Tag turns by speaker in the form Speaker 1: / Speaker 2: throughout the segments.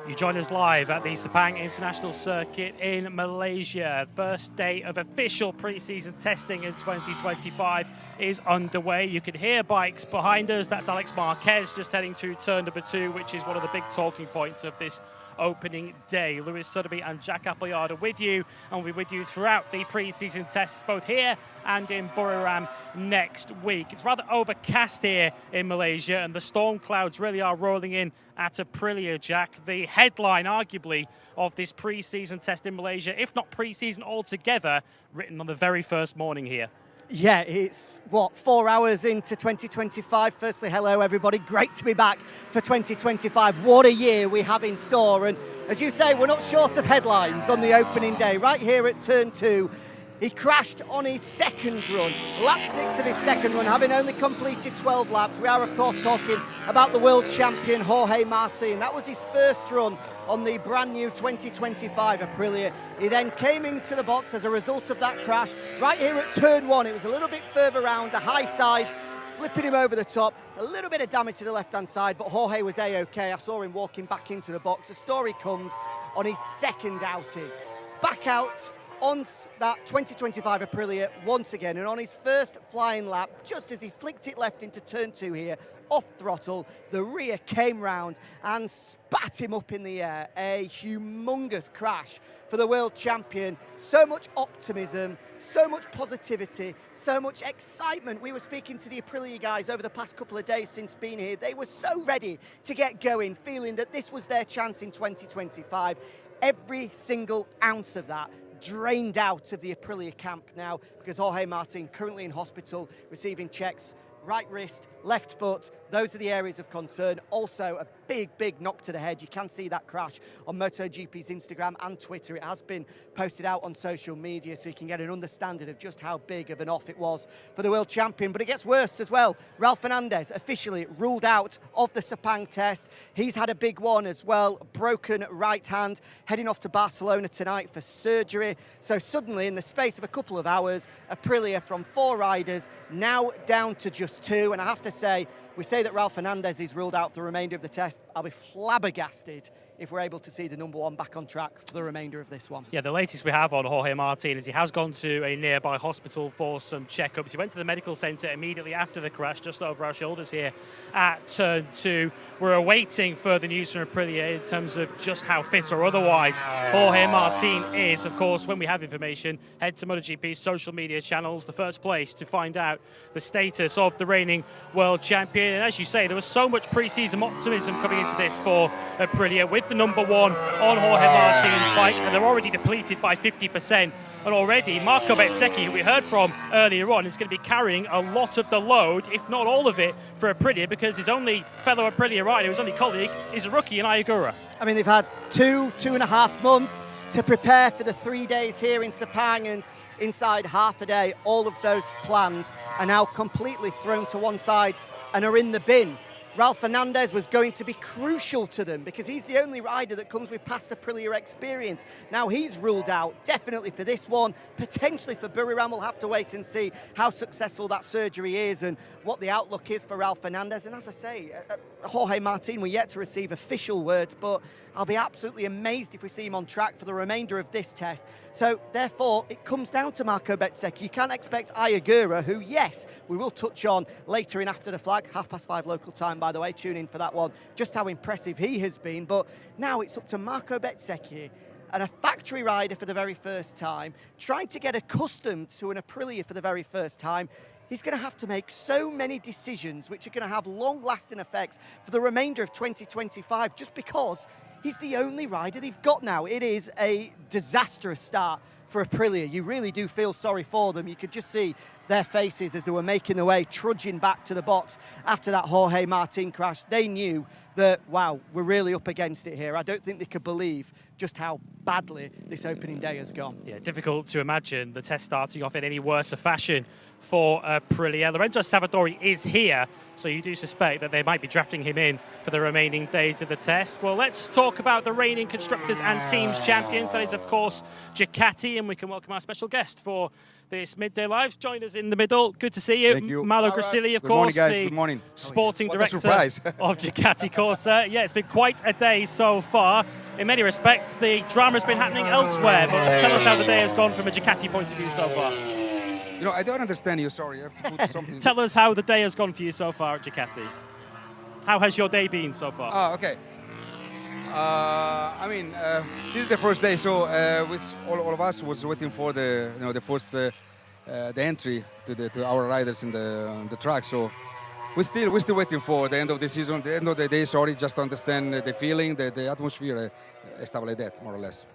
Speaker 1: You join us live at the Sepang International Circuit in Malaysia. First day of official pre-season testing in 2025 is underway. You can hear bikes behind us. That's Alex Marquez just heading to turn number 2, which is one of the big talking points of this opening day. Lewis Sotheby and Jack Appleyard are with you, and we'll be with you throughout the pre-season tests, both here and in Buriram next week. It's rather overcast here in Malaysia, and the storm clouds really are rolling in at Aprilia, Jack. The headline, arguably, of this pre-season test in Malaysia, if not pre-season altogether, written on the very first morning here.
Speaker 2: Yeah, it's, 4 hours into 2025. Firstly, hello, everybody. Great to be back for 2025. What a year we have in store. And as you say, we're not short of headlines on the opening day. Right here at Turn 2, he crashed on his second run, lap 6 of his second run, having only completed 12 laps. We are, of course, talking about the world champion, Jorge Martin. That was his first run on the brand new 2025 Aprilia. He then came into the box as a result of that crash. Right here at Turn 1, it was a little bit further round, the high side, flipping him over the top. A little bit of damage to the left-hand side, but Jorge was A-OK. I saw him walking back into the box. The story comes on his second outing. Back out on that 2025 Aprilia once again, and on his first flying lap, just as he flicked it left into Turn 2 here, off throttle, the rear came round and spat him up in the air. A humongous crash for the world champion. So much optimism, so much positivity, so much excitement. We were speaking to the Aprilia guys over the past couple of days since being here. They were so ready to get going, feeling that this was their chance in 2025. Every single ounce of that drained out of the Aprilia camp now, because Jorge Martin currently in hospital receiving checks. Right wrist, left foot, those are the areas of concern. Also, a big knock to the head. You can see that crash on MotoGP's Instagram and Twitter. It has been posted out on social media, so you can get an understanding of just how big of an off it was for the world champion. But it gets worse as well. Ralph Fernandez officially ruled out of the Sepang test. He's had a big one as well, broken right hand, heading off to Barcelona tonight for surgery. So suddenly, in the space of a couple of hours, Aprilia from 4 riders now down to just 2. And I have to say, we say that Ralph Fernandez is ruled out for the remainder of the test. I'll be flabbergasted if we're able to see the number 1 back on track for the remainder of this one.
Speaker 1: Yeah, the latest we have on Jorge Martin is he has gone to a nearby hospital for some checkups. He went to the medical centre immediately after the crash, just over our shoulders here at Turn 2. We're awaiting further news from Aprilia in terms of just how fit or otherwise Jorge Martin is. Of course, when we have information, head to MotoGP's social media channels, the first place to find out the status of the reigning world champion. And as you say, there was so much pre-season optimism coming into this for Aprilia, with the number 1 on Jorge Martin's bike, and they're already depleted by 50%. And already Marco Bezzecchi, who we heard from earlier on, is going to be carrying a lot of the load, if not all of it, for Aprilia, because his only fellow Aprilia rider, his only colleague, is a rookie in Ayagura.
Speaker 2: I mean, they've had 2.5 months to prepare for the 3 days here in Sepang, and inside half a day, all of those plans are now completely thrown to one side and are in the bin. Ralph Fernandez was going to be crucial to them because he's the only rider that comes with past Aprilia experience. Now he's ruled out, definitely for this one, potentially for Buriram. We'll have to wait and see how successful that surgery is and what the outlook is for Ralph Fernandez. And as I say, Jorge Martin, we're yet to receive official words, but I'll be absolutely amazed if we see him on track for the remainder of this test. So therefore, it comes down to Marco Bezzecchi. You can't expect Ayagura, who, yes, we will touch on later in After the Flag, 5:30 local time, by the way, tune in for that one, just how impressive he has been. But now it's up to Marco Bezzecchi, and a factory rider for the very first time, trying to get accustomed to an Aprilia for the very first time. He's going to have to make so many decisions which are going to have long-lasting effects for the remainder of 2025, just because he's the only rider they've got now. It is a disastrous start for Aprilia. You really do feel sorry for them. You could just see their faces as they were making their way, trudging back to the box after that Jorge Martin crash. They knew that, wow, we're really up against it here. I don't think they could believe just how badly this opening day has gone.
Speaker 1: Yeah, difficult to imagine the test starting off in any worse a fashion for Aprilia. Lorenzo Savadori is here, so you do suspect that they might be drafting him in for the remaining days of the test. Well, let's talk about the reigning Constructors and Teams champions. That is, of course, Ducati. Gacati, and we can welcome our special guest for this Midday Live. Join us in the middle. Good to see you.
Speaker 3: Thank you.
Speaker 1: Malo Gracilli, of
Speaker 3: Good
Speaker 1: course,
Speaker 3: morning, guys.
Speaker 1: the
Speaker 3: Good morning.
Speaker 1: sporting
Speaker 3: What a
Speaker 1: director
Speaker 3: surprise.
Speaker 1: of Ducati Corsa. Yeah, it's been quite a day so far. In many respects, the drama has been happening elsewhere, but tell us how the day has gone from a Ducati point of view so far.
Speaker 3: You know, I don't understand you. Sorry, I have to put something.
Speaker 1: Tell us how the day has gone for you so far at Ducati. How has your day been so far?
Speaker 3: Oh, okay. This is the first day, so with all of us was waiting for the the entry to our riders in the track. So we're still waiting for the end of the season, the end of the day. Sorry, just to understand the feeling, the atmosphere, stuff like that, more or less.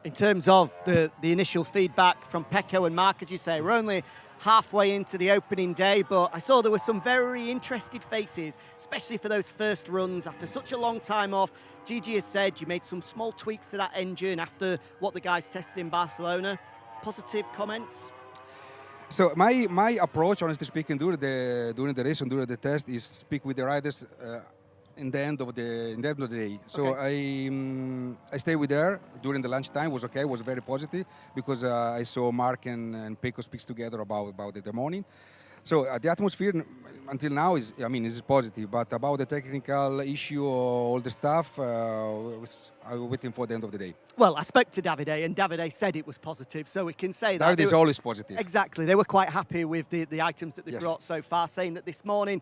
Speaker 2: In terms of the initial feedback from Pecco and Mark, as you say, we're only halfway into the opening day, but I saw there were some very interested faces, especially for those first runs after such a long time off. Gigi has said you made some small tweaks to that engine after what the guys tested in Barcelona. Positive comments?
Speaker 3: So my approach, honestly speaking, during the race and during the test, is speak with the riders in the end of the day. So okay. I stay with her during the lunchtime. Was okay. Was very positive because I saw Mark and Pecco speaks together about it the morning. So the atmosphere until now is positive, but about the technical issue, all the stuff, I was waiting for the end of the day.
Speaker 2: Well, I spoke to Davide, and Davide said it was positive, so we can say that.
Speaker 3: Davide is always positive.
Speaker 2: Exactly. They were quite happy with the items that they
Speaker 3: Yes.
Speaker 2: brought so far, saying that this morning,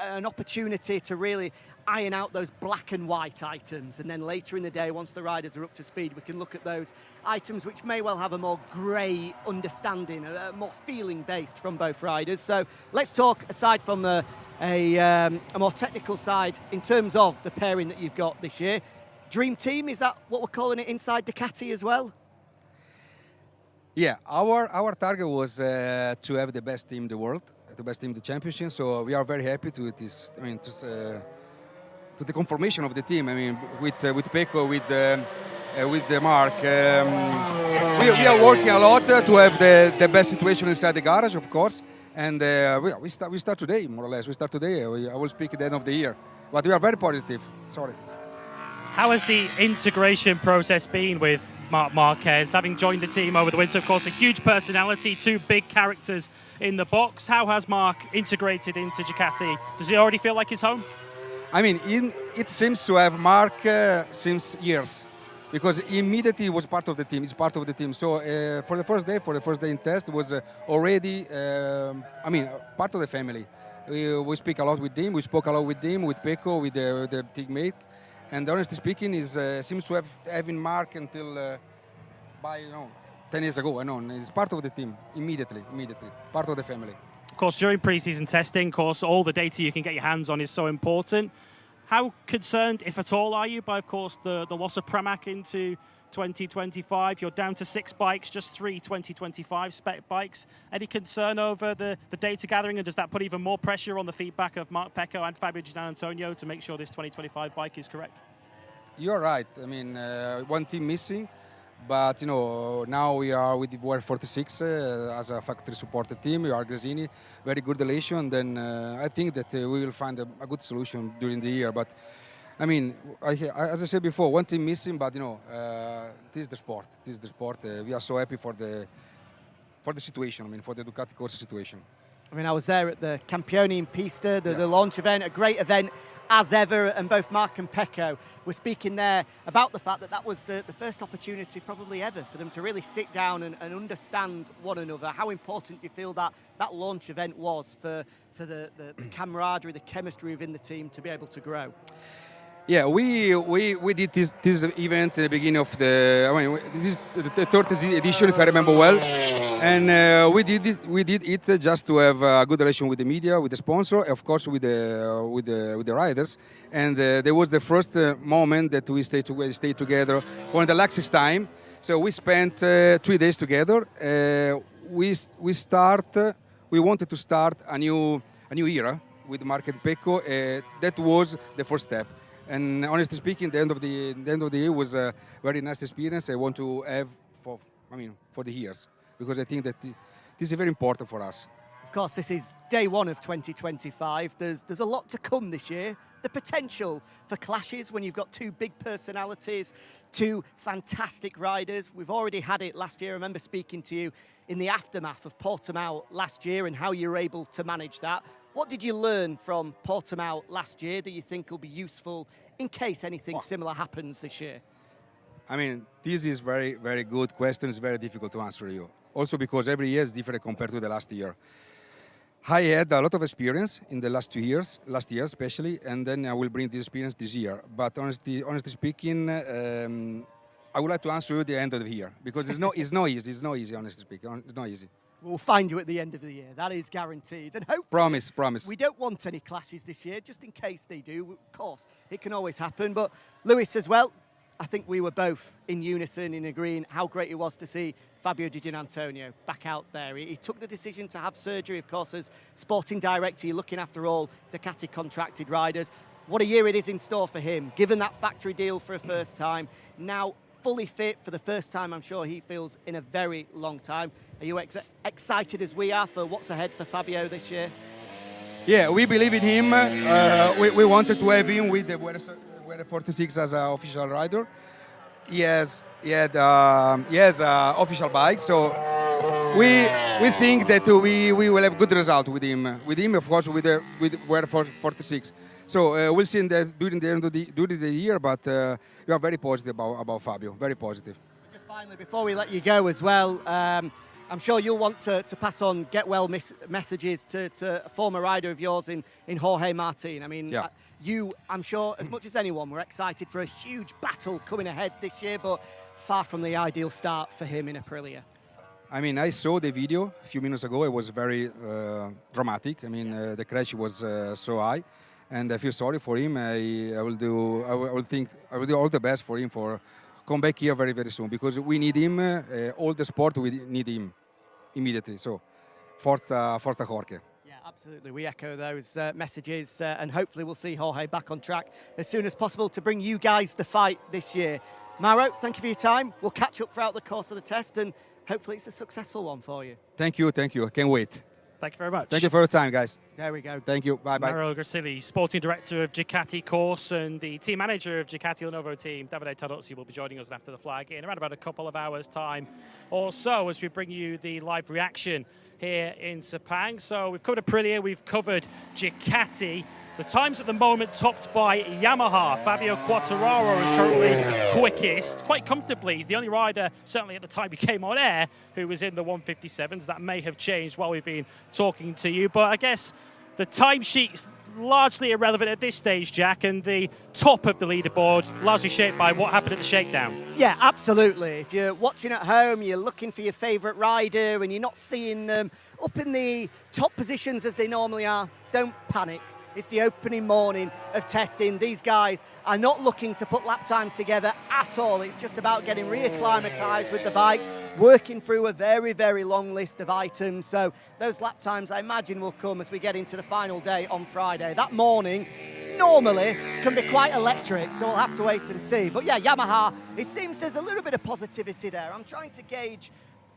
Speaker 2: an opportunity to really iron out those black and white items, and then later in the day, once the riders are up to speed, we can look at those items which may well have a more grey understanding, more feeling-based from both riders. So let's talk, aside from a more technical side, in terms of the pairing that you've got this year. Dream team, is that what we're calling it inside Ducati as well?
Speaker 3: Yeah, our target was to have the best team in the world, the best team in the championship. So we are very happy to this. To the confirmation of the team. I mean, with Pecco, with Mark, we are working a lot to have the best situation inside the garage, of course. And we start today, more or less. We start today. I will speak at the end of the year, but we are very positive. Sorry.
Speaker 1: How has the integration process been with Marc Marquez, having joined the team over the winter? Of course, a huge personality, two big characters in the box. How has Marc integrated into Ducati? Does he already feel like he's home?
Speaker 3: I mean, it seems to have Mark since years, because immediately he was part of the team. He's part of the team. So for the first day in test, was already, part of the family. We speak a lot with him. We spoke a lot with him, with Pecco, with the teammate. And honestly speaking, is seems to have having Mark until 10 years ago. I know he's part of the team immediately, part of the family.
Speaker 1: Of course, during pre-season testing, of course, all the data you can get your hands on is so important. How concerned, if at all, are you by, of course, the loss of Pramac into 2025? You're down to 6 bikes, just 3 2025 spec bikes. Any concern over the data gathering, and does that put even more pressure on the feedback of Mark Pecco and Fabio Gian Antonio to make sure this 2025 bike is correct?
Speaker 3: You're right. I mean, one team missing, but now we are with the War 46 as a factory supported team. We are Gresini, very good relation. Then I think that we will find a good solution during the year. But I mean, as I said before, one team missing, but this is the sport. This is the sport. We are so happy for the situation. I mean, for the Ducati Corsa situation.
Speaker 2: I mean, I was there at the Campione in Pista, the launch event, a great event as ever, and both Mark and Pecco were speaking there about the fact that was the first opportunity probably ever for them to really sit down and understand one another. How important do you feel that launch event was for the camaraderie, the chemistry within the team to be able to grow?
Speaker 3: Yeah, we did this event at the beginning of this is the third edition, if I remember well, and we did it just to have a good relation with the media, with the sponsor, of course, with the riders, and there was the first moment that we stayed together for the laxest time. So we spent 3 days together. We wanted to start a new era with Mark and Pecco. That was the first step. And honestly speaking, the end of the year was a very nice experience. I want to have for the years, because I think that this is very important for us.
Speaker 2: Of course, this is day one of 2025. There's a lot to come this year. the potential for clashes when you've got two big personalities, two fantastic riders. We've already had it last year. I remember speaking to you in the aftermath of Portimao last year and how you were able to manage that. What did you learn from Portimao last year that you think will be useful in case anything similar happens this year?
Speaker 3: I mean, this is very, very good question. It's very difficult to answer you. Also because every year is different compared to the last year. I had a lot of experience in the last 2 years, last year especially, and then I will bring this experience this year. But honestly speaking, I would like to answer you at the end of the year because it's not easy, honestly speaking. It's not easy.
Speaker 2: We'll find you at the end of the year. That is guaranteed. And hope.
Speaker 3: Promise.
Speaker 2: We don't want any clashes this year, just in case they do. Of course, it can always happen. But Lewis as well, I think we were both in unison in agreeing how great it was to see Fabio Di Giannantonio back out there. He took the decision to have surgery, of course, as sporting director. You're looking after all Ducati contracted riders. What a year it is in store for him, given that factory deal for a first time. Now fully fit for the first time, I'm sure he feels, in a very long time. Are you excited as we are for what's ahead for Fabio this year?
Speaker 3: Yeah, we believe in him. We wanted to have him with the WR 46 as an official rider. He has official bike, so we think that we will have good result with him. With him, of course, with WR 46. So we'll see during the year, but we are very positive about Fabio. Very positive.
Speaker 2: Just finally, before we let you go as well, I'm sure you'll want to pass on get well messages to a former rider of yours in Jorge Martin. I mean,
Speaker 3: yeah.
Speaker 2: You, I'm sure, as much as anyone, were excited for a huge battle coming ahead this year, but far from the ideal start for him in Aprilia.
Speaker 3: I mean, I saw the video a few minutes ago. It was very dramatic. I mean, the crash was so high, and I feel sorry for him. I will do all the best for him for come back here very, very soon because we need him. All the sport we need him immediately. So, forza Jorge.
Speaker 2: Yeah, absolutely. We echo those messages, and hopefully we'll see Jorge back on track as soon as possible to bring you guys the fight this year. Mauro, thank you for your time. We'll catch up throughout the course of the test, and hopefully it's a successful one for you.
Speaker 3: Thank you. I can't wait.
Speaker 1: Thank you very much.
Speaker 3: Thank you for your time, guys.
Speaker 2: There we go.
Speaker 3: Thank you. Bye-bye.
Speaker 1: Mauro Grassilli, sporting director of Ducati Course, and the team manager of Ducati Lenovo team, Davide Tardozzi, will be joining us after the flag in around about a couple of hours' time or so as we bring you the live reaction here in Sepang. So we've covered Aprilia, we've covered Ducati. The times at the moment topped by Yamaha. Fabio Quartararo is currently quickest, quite comfortably. He's the only rider, certainly at the time he came on air, who was in the 157s. That may have changed while we've been talking to you. But I guess the timesheet's largely irrelevant at this stage, Jack, and the top of the leaderboard largely shaped by what happened at the shakedown.
Speaker 2: Yeah, absolutely. If you're watching at home, you're looking for your favourite rider and you're not seeing them up in the top positions as they normally are, don't panic. It's the opening morning of testing. These guys are not looking to put lap times together at all. It's just about getting reacclimatised with the bikes, working through a very, very long list of items. So those lap times, I imagine, will come as we get into the final day on Friday. That morning normally can be quite electric, so we'll have to wait and see. But yeah, Yamaha, it seems there's a little bit of positivity there. I'm trying to gauge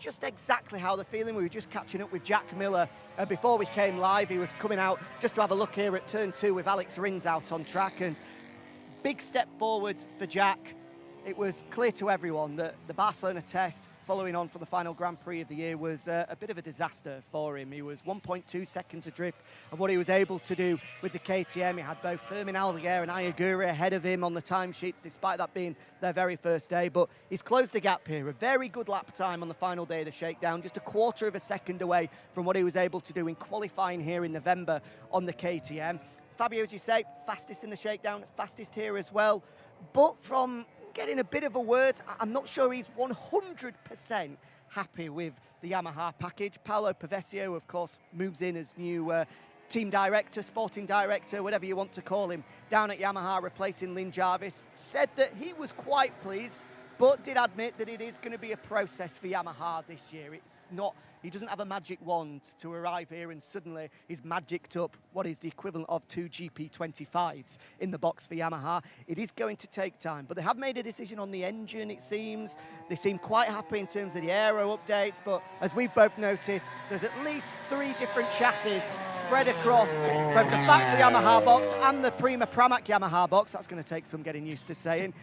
Speaker 2: just exactly how they're feeling. We were just catching up with Jack Miller before we came live. He was coming out just to have a look here at turn 2 with Alex Rins out on track, and big step forward for Jack. It was clear to everyone that the Barcelona test, following on from the final Grand Prix of the year, was a bit of a disaster for him. He was 1.2 seconds adrift of what he was able to do with the KTM. He had both Fermin Aldeguer and Ayaguri ahead of him on the timesheets, despite that being their very first day. But he's closed the gap here. A very good lap time on the final day of the shakedown, just a quarter of a second away from what he was able to do in qualifying here in November on the KTM. Fabio, as you say, fastest in the shakedown, fastest here as well. But from getting a bit of a word, I'm not sure he's 100% happy with the Yamaha package. Paolo Pavesio, of course, moves in as new team director, sporting director, whatever you want to call him, down at Yamaha, replacing Lynn Jarvis. Said that he was quite pleased, but did admit that it is going to be a process for Yamaha this year. It's not, he doesn't have a magic wand to arrive here and suddenly he's magicked up what is the equivalent of 2 GP25s in the box for Yamaha. It is going to take time, but they have made a decision on the engine, it seems. They seem quite happy in terms of the aero updates, but as we've both noticed, there's at least 3 different chassis spread across both the factory Yamaha box and the Prima Pramac Yamaha box. That's going to take some getting used to saying.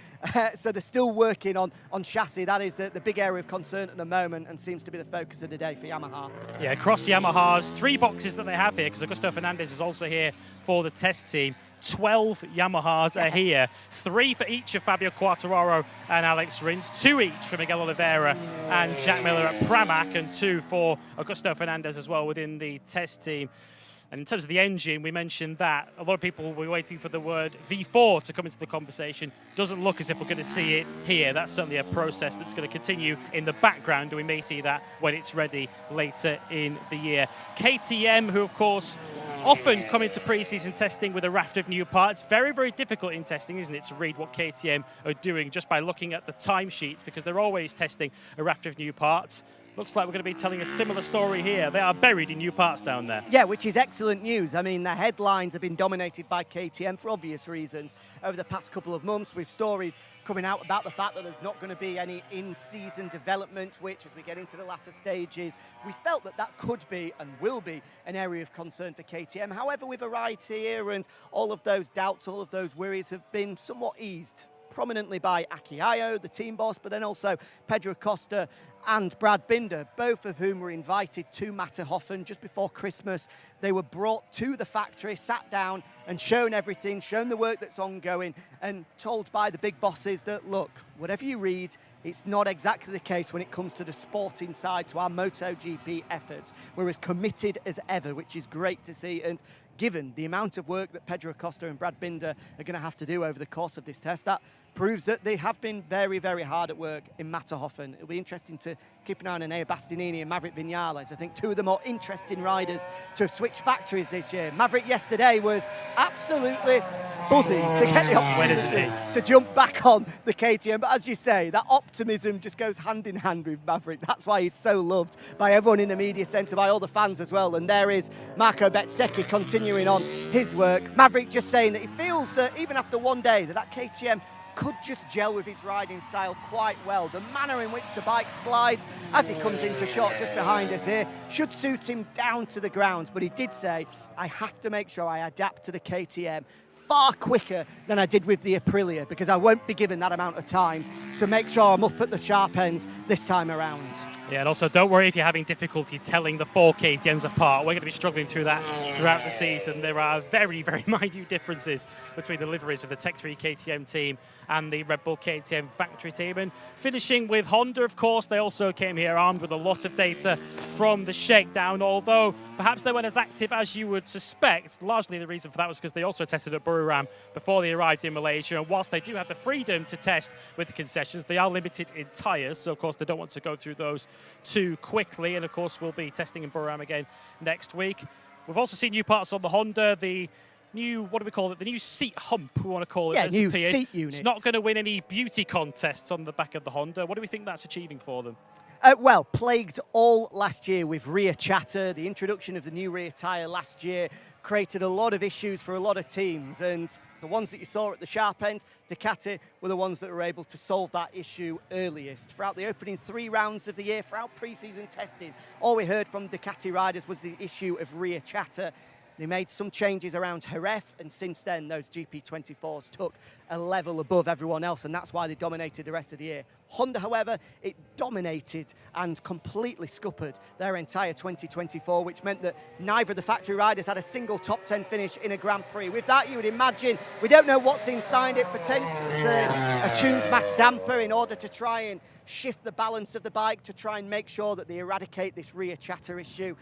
Speaker 2: So they're still working on chassis. That is the big area of concern at the moment and seems to be the focus of the day for Yamaha.
Speaker 1: Yeah, across Yamahas, 3 boxes that they have here, because Augusto Fernandez is also here for the test team. 12 Yamahas are here, 3 for each of Fabio Quartararo and Alex Rins, 2 each for Miguel Oliveira and Jack Miller at Pramac, and 2 for Augusto Fernandez as well within the test team. And in terms of the engine, we mentioned that a lot of people were waiting for the word V4 to come into the conversation. Doesn't look as if we're going to see it here. That's certainly a process that's going to continue in the background, and we may see that when it's ready later in the year. KTM, who of course often come into pre-season testing with a raft of new parts. Very, very difficult in testing, isn't it, to read what KTM are doing just by looking at the timesheets, because they're always testing a raft of new parts. Looks like we're going to be telling a similar story here. They are buried in new parts down there.
Speaker 2: Yeah, which is excellent news. I mean, the headlines have been dominated by KTM for obvious reasons over the past couple of months, with stories coming out about the fact that there's not going to be any in-season development, which, as we get into the latter stages, we felt that that could be and will be an area of concern for KTM. However, we've arrived here and all of those doubts, all of those worries have been somewhat eased prominently by Aki Ayo, the team boss, but then also Pedro Costa and Brad Binder, both of whom were invited to Matterhofen just before Christmas. They were brought to the factory, sat down and shown everything, shown the work that's ongoing, and told by the big bosses that, look, whatever you read, it's not exactly the case when it comes to the sporting side, to our MotoGP efforts. We're as committed as ever, which is great to see. And given the amount of work that Pedro Costa and Brad Binder are going to have to do over the course of this test, that proves that they have been very, very hard at work in Matterhofen. It'll be interesting to keep an eye on Enea Bastianini and Maverick Vinales. I think 2 of the more interesting riders to have switched factories this year. Maverick yesterday was absolutely buzzing to get the opportunity to jump back on the KTM. But as you say, that optimism just goes hand in hand with Maverick. That's why he's so loved by everyone in the media centre, by all the fans as well. And there is Marco Bezzecchi continuing on his work. Maverick just saying that he feels that even after one day that KTM could just gel with his riding style quite well. The manner in which the bike slides as he comes into shot just behind us here should suit him down to the ground. But he did say, I have to make sure I adapt to the KTM far quicker than I did with the Aprilia, because I won't be given that amount of time to make sure I'm up at the sharp end this time around.
Speaker 1: Yeah, and also don't worry if you're having difficulty telling the 4 KTMs apart. We're going to be struggling through that throughout the season. There are very, very minute differences between the liveries of the Tech 3 KTM team and the Red Bull KTM factory team. And finishing with Honda, of course, they also came here armed with a lot of data from the shakedown, although perhaps they weren't as active as you would suspect. Largely the reason for that was because they also tested at Buriram before they arrived in Malaysia. And whilst they do have the freedom to test with the concessions, they are limited in tyres. So, of course, they don't want to go through those too quickly. And, of course, we'll be testing in Buriram again next week. We've also seen new parts on the Honda. The new, what do we call it? The new seat hump, we want to call it.
Speaker 2: Yeah, new seat unit.
Speaker 1: It's not going to win any beauty contests on the back of the Honda. What do we think that's achieving for them?
Speaker 2: Well, plagued all last year with rear chatter. The introduction of the new rear tyre last year created a lot of issues for a lot of teams, and the ones that you saw at the sharp end, Ducati, were the ones that were able to solve that issue earliest. Throughout the opening 3 rounds of the year, throughout pre-season testing, all we heard from Ducati riders was the issue of rear chatter. They made some changes around Jerez, and since then, those GP24s took a level above everyone else, and that's why they dominated the rest of the year. Honda, however, it dominated and completely scuppered their entire 2024, which meant that neither of the factory riders had a single top 10 finish in a Grand Prix. With that, you would imagine, we don't know what's inside it, potentially a tunes mass damper in order to try and shift the balance of the bike, to try and make sure that they eradicate this rear chatter issue.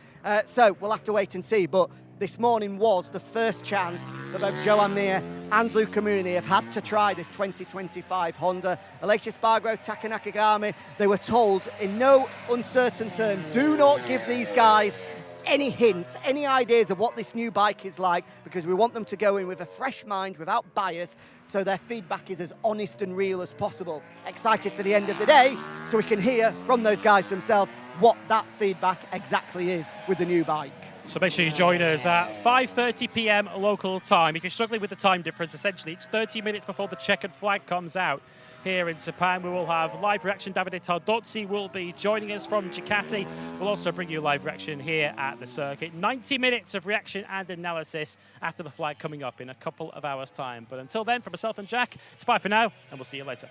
Speaker 2: So we'll have to wait and see, but this morning was the first chance that both Joan Mir and Luca Muni have had to try this 2025 Honda. Aleix Espargaro, Taka Nakagami, they were told in no uncertain terms, do not give these guys any hints, any ideas of what this new bike is like, because we want them to go in with a fresh mind, without bias, so their feedback is as honest and real as possible. Excited for the end of the day, so we can hear from those guys themselves what that feedback exactly is with the new bike.
Speaker 1: So make sure you join us at 5:30 p.m. local time. If you're struggling with the time difference, essentially it's 30 minutes before the checkered flag comes out. Here in Sepang, we will have live reaction. Davide Tardozzi will be joining us from Ducati. We'll also bring you live reaction here at the circuit. 90 minutes of reaction and analysis after the flag coming up in a couple of hours' time. But until then, from myself and Jack, it's bye for now, and we'll see you later.